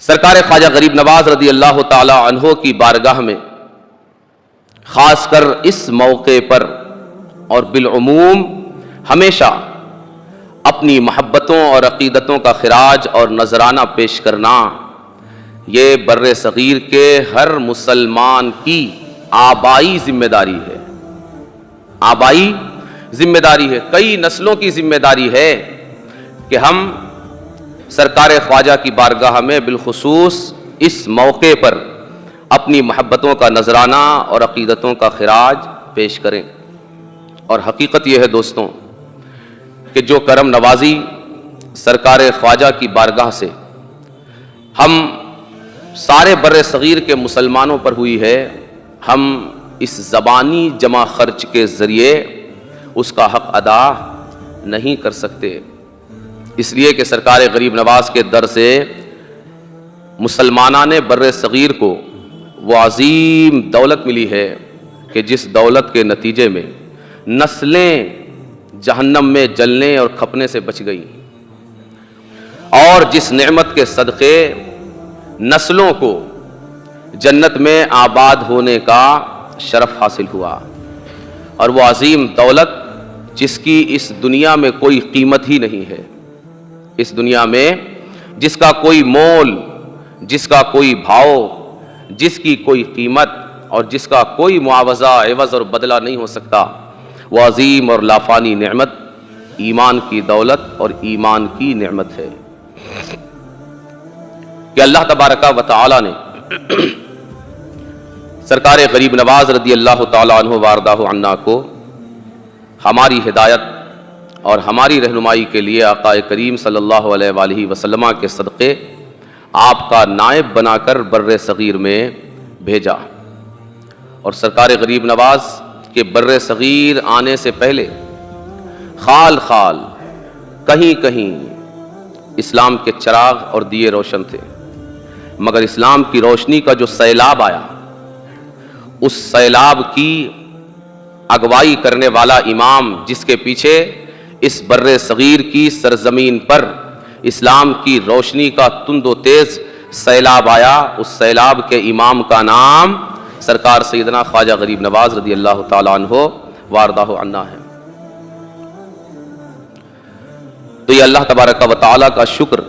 سرکار خواجہ غریب نواز رضی اللہ تعالی عنہ کی بارگاہ میں خاص کر اس موقع پر اور بالعموم ہمیشہ اپنی محبتوں اور عقیدتوں کا خراج اور نذرانہ پیش کرنا یہ بر صغیر کے ہر مسلمان کی آبائی ذمہ داری ہے. آبائی ذمہ داری ہے، کئی نسلوں کی ذمہ داری ہے کہ ہم سرکار خواجہ کی بارگاہ میں بالخصوص اس موقع پر اپنی محبتوں کا نذرانہ اور عقیدتوں کا خراج پیش کریں. اور حقیقت یہ ہے دوستوں کہ جو کرم نوازی سرکار خواجہ کی بارگاہ سے ہم سارے بر صغیر کے مسلمانوں پر ہوئی ہے، ہم اس زبانی جمع خرچ کے ذریعے اس کا حق ادا نہیں کر سکتے. اس لیے کہ سرکار غریب نواز کے در سے مسلمانان بر صغیر کو وہ عظیم دولت ملی ہے کہ جس دولت کے نتیجے میں نسلیں جہنم میں جلنے اور کھپنے سے بچ گئی، اور جس نعمت کے صدقے نسلوں کو جنت میں آباد ہونے کا شرف حاصل ہوا. اور وہ عظیم دولت جس کی اس دنیا میں کوئی قیمت ہی نہیں ہے، اس دنیا میں جس کا کوئی مول، جس کا کوئی بھاؤ، جس کی کوئی قیمت اور جس کا کوئی معاوضہ، عوض اور بدلہ نہیں ہو سکتا، وہ عظیم اور لافانی نعمت ایمان کی دولت اور ایمان کی نعمت ہے کہ اللہ تبارک و تعالی نے سرکار غریب نواز رضی اللہ تعالی عنہ وارضہ عنا کو ہماری ہدایت اور ہماری رہنمائی کے لیے آقا کریم صلی اللہ علیہ وآلہ وسلم کے صدقے آپ کا نائب بنا کر بر صغیر میں بھیجا. اور سرکار غریب نواز کے بر صغیر آنے سے پہلے خال خال کہیں کہیں اسلام کے چراغ اور دیے روشن تھے، مگر اسلام کی روشنی کا جو سیلاب آیا، اس سیلاب کی اگوائی کرنے والا امام جس کے پیچھے اس بر صغیر کی سرزمین پر اسلام کی روشنی کا تند و تیز سیلاب آیا، اس سیلاب کے امام کا نام سرکار سیدنا خواجہ غریب نواز رضی اللہ تعالی عنہ وارضہ عنا ہے. تو یہ اللہ تبارک و تعالی کا شکر،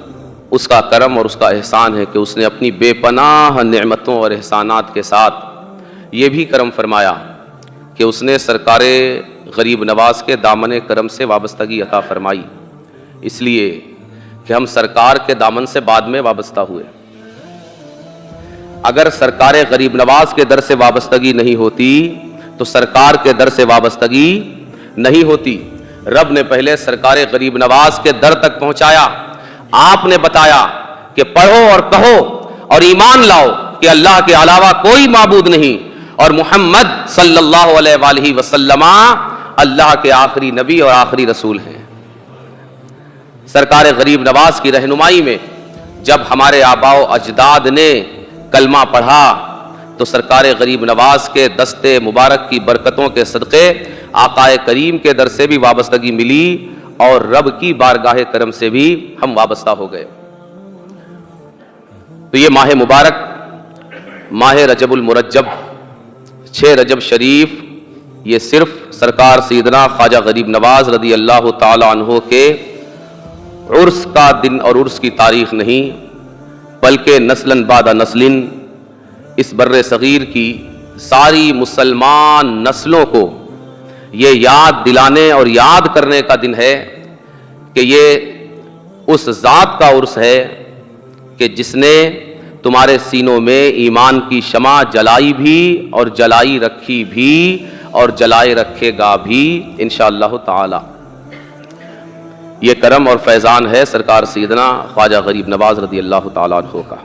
اس کا کرم اور اس کا احسان ہے کہ اس نے اپنی بے پناہ نعمتوں اور احسانات کے ساتھ یہ بھی کرم فرمایا کہ اس نے سرکار غریب نواز کے دامن کرم سے وابستگی عطا فرمائی، اس لیے کہ ہم سرکار کے دامن سے بعد میں وابستہ ہوئے. اگر سرکار غریب نواز کے در سے وابستگی نہیں ہوتی تو سرکار کے در سے وابستگی نہیں ہوتی. رب نے پہلے سرکار غریب نواز کے در تک پہنچایا، آپ نے بتایا کہ پڑھو اور کہو اور ایمان لاؤ کہ اللہ کے علاوہ کوئی معبود نہیں، اور محمد صلی اللہ علیہ وآلہ وسلم اللہ کے آخری نبی اور آخری رسول ہیں. سرکار غریب نواز کی رہنمائی میں جب ہمارے آباء و اجداد نے کلمہ پڑھا تو سرکار غریب نواز کے دستے مبارک کی برکتوں کے صدقے آقا کریم کے در سے بھی وابستگی ملی اور رب کی بارگاہ کرم سے بھی ہم وابستہ ہو گئے. تو یہ ماہ مبارک، ماہ رجب المرجب، 6 رجب شریف، یہ صرف سرکار سیدنا خواجہ غریب نواز رضی اللہ تعالی عنہ کے عرس کا دن اور عرس کی تاریخ نہیں، بلکہ نسلاً بعد نسل اس بر صغیر کی ساری مسلمان نسلوں کو یہ یاد دلانے اور یاد کرنے کا دن ہے کہ یہ اس ذات کا عرس ہے کہ جس نے تمہارے سینوں میں ایمان کی شمع جلائی بھی اور جلائی رکھی بھی اور جلائے رکھے گا بھی انشاءاللہ تعالی. یہ کرم اور فیضان ہے سرکار سیدنا خواجہ غریب نواز رضی اللہ تعالیٰ عنہ کا.